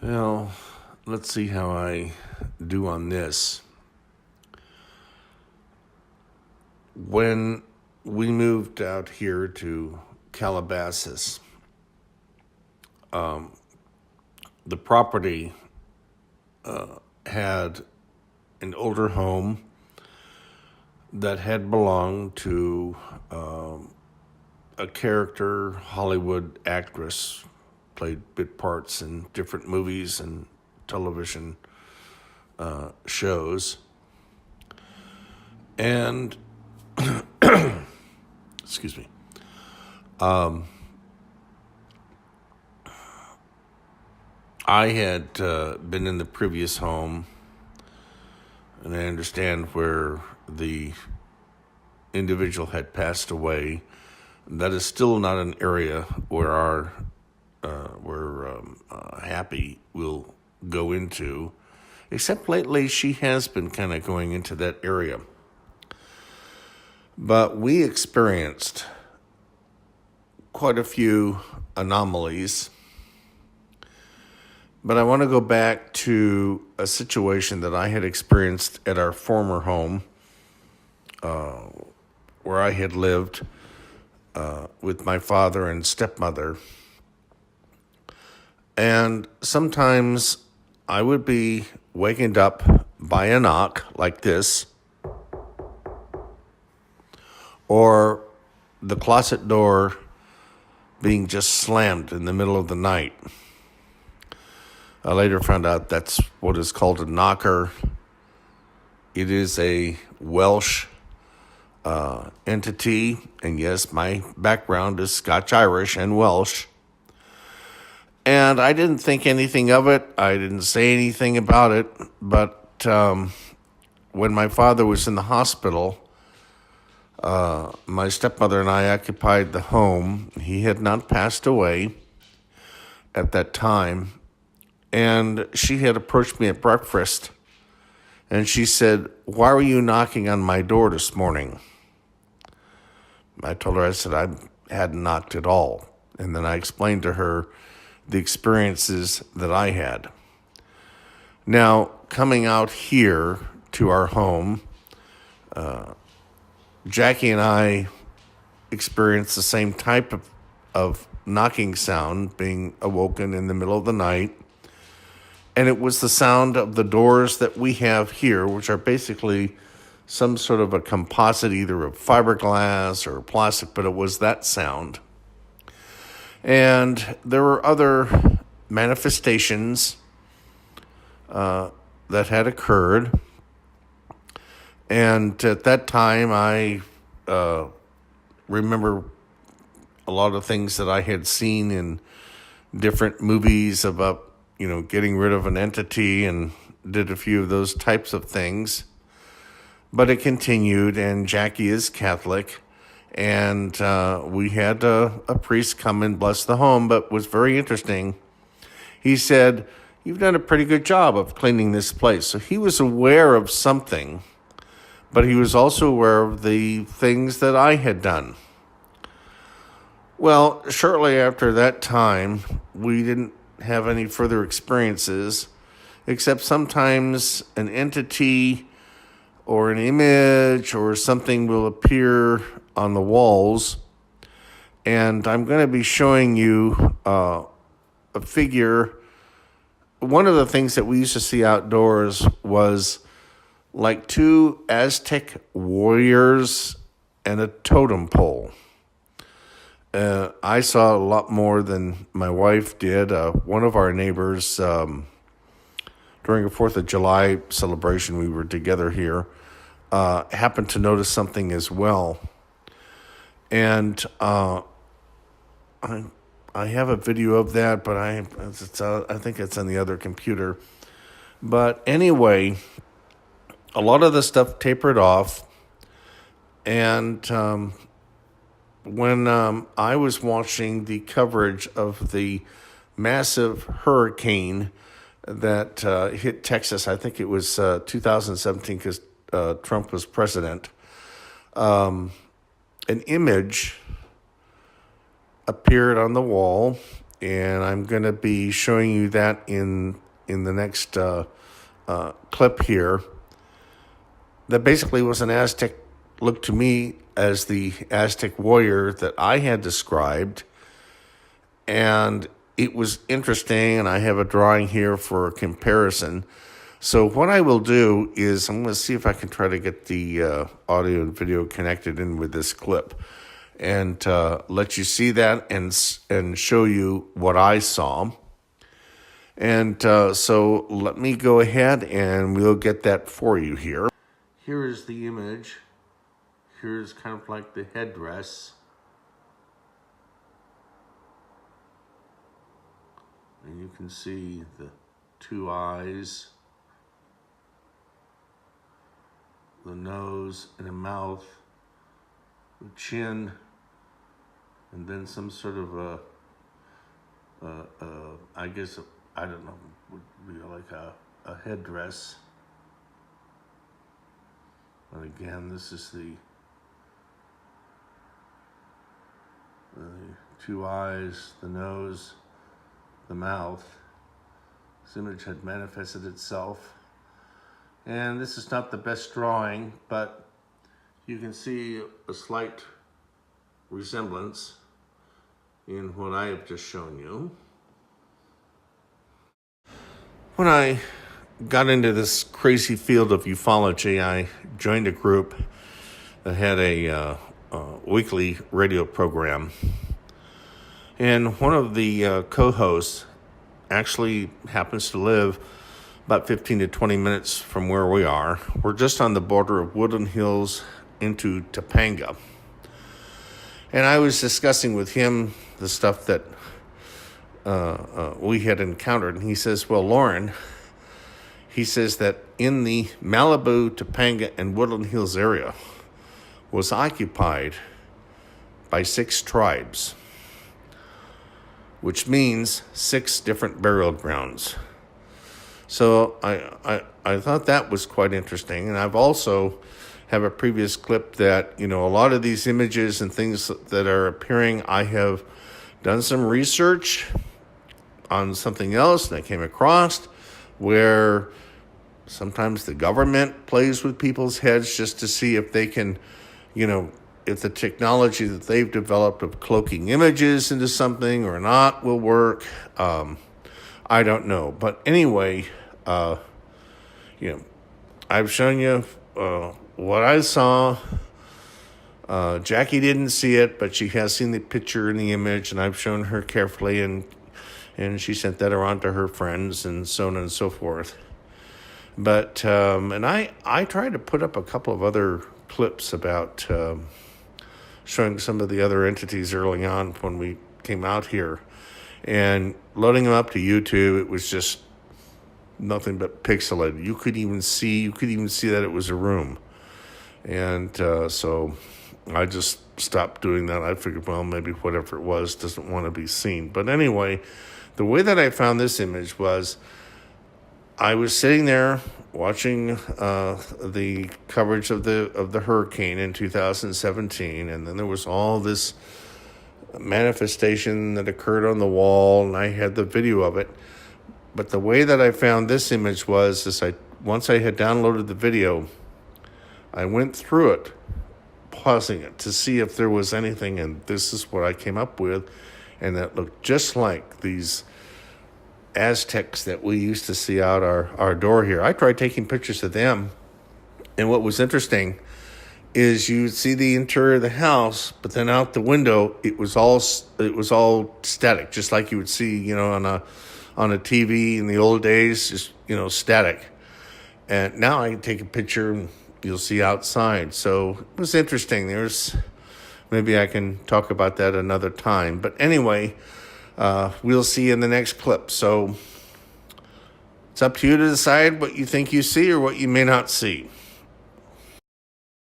Well, let's see how I do on this. When we moved out here to Calabasas, the property had an older home that had belonged to a character Hollywood actress, played bit parts in different movies and television shows. And, excuse me, I had been in the previous home, and I understand where the individual had passed away. That is still not an area where our Happy will go into, except lately she has been kind of going into that area. But we experienced quite a few anomalies. But I want to go back to a situation that I had experienced at our former home, where I had lived with my father and stepmother. And sometimes I would be wakened up by a knock like this, or the closet door being just slammed in the middle of the night. I later found out that's what is called a knocker. It is a Welsh entity, and yes, my background is Scotch-Irish and Welsh. And I didn't think anything of it. I didn't say anything about it. But when my father was in the hospital, my stepmother and I occupied the home. He had not passed away at that time. And she had approached me at breakfast. And she said, "Why were you knocking on my door this morning?" I told her, I said, I hadn't knocked at all. And then I explained to her the experiences that I had. Now, coming out here to our home, Jackie and I experienced the same type of knocking sound, being awoken in the middle of the night. And it was the sound of the doors that we have here, which are basically some sort of a composite, either of fiberglass or plastic, but it was that sound. And there were other manifestations that had occurred. And at that time, I remember a lot of things that I had seen in different movies about, getting rid of an entity, and did a few of those types of things. But it continued, and Jackie is Catholic. And we had a priest come and bless the home, but it was very interesting. He said, "You've done a pretty good job of cleaning this place." So he was aware of something, but he was also aware of the things that I had done. Well, shortly after that time, we didn't have any further experiences, except sometimes an entity or an image or something will appear on the walls. And I'm going to be showing you a figure. One of the things that we used to see outdoors was like two Aztec warriors and a totem pole. I saw a lot more than my wife did. One of our neighbors, during a 4th of July celebration, we were together here, happened to notice something as well. And I have a video of that, but I think it's on the other computer. But anyway, a lot of the stuff tapered off. And when I was watching the coverage of the massive hurricane that hit Texas, I think it was 2017 because Trump was president, an image appeared on the wall, and I'm going to be showing you that in the next clip here. That basically was an Aztec, looked to me as the Aztec warrior that I had described, and it was interesting, and I have a drawing here for a comparison. So what I will do is I'm going to see if I can try to get the audio and video connected in with this clip, and let you see that and show you what I saw. And so let me go ahead and we'll get that for you here. Here is the image. Here's kind of like the headdress. And you can see the two eyes, the nose and a mouth, the chin, and then some sort of I guess, I don't know, would be like a headdress. And again, this is the two eyes, the nose, the mouth. This image had manifested itself. And this is not the best drawing, but you can see a slight resemblance in what I have just shown you. When I got into this crazy field of ufology, I joined a group that had a weekly radio program. And one of the co-hosts actually happens to live about 15 to 20 minutes from where we are. We're just on the border of Woodland Hills into Topanga. And I was discussing with him the stuff that we had encountered. And he says, well, Lauren, he says that in the Malibu, Topanga, and Woodland Hills area was occupied by 6 tribes, which means 6 different burial grounds. So I thought that was quite interesting. And I've also have a previous clip that, a lot of these images and things that are appearing, I have done some research on something else, and I came across where sometimes the government plays with people's heads just to see if they can, if the technology that they've developed of cloaking images into something or not will work. I don't know. But anyway, I've shown you what I saw. Jackie didn't see it, but she has seen the picture and the image, and I've shown her carefully, and she sent that around to her friends and so on and so forth. But, and I tried to put up a couple of other clips about showing some of the other entities early on when we came out here. And loading them up to YouTube, it was just nothing but pixelated. You could even see that it was a room. And so I just stopped doing that. I figured, well, maybe whatever it was doesn't want to be seen. But anyway, the way that I found this image was I was sitting there watching the coverage of the hurricane in 2017, and then there was all this manifestation that occurred on the wall, and I had the video of it. But the way that I found this image was once I had downloaded the video, I went through it, pausing it to see if there was anything, and this is what I came up with, and that looked just like these Aztecs that we used to see out our door here. I tried taking pictures of them, and what was interesting is you would see the interior of the house, but then out the window it was all static, just like you would see, on a TV in the old days, just static. And now I can take a picture and you'll see outside. So it was interesting. Maybe I can talk about that another time. But anyway, we'll see in the next clip. So it's up to you to decide what you think you see or what you may not see.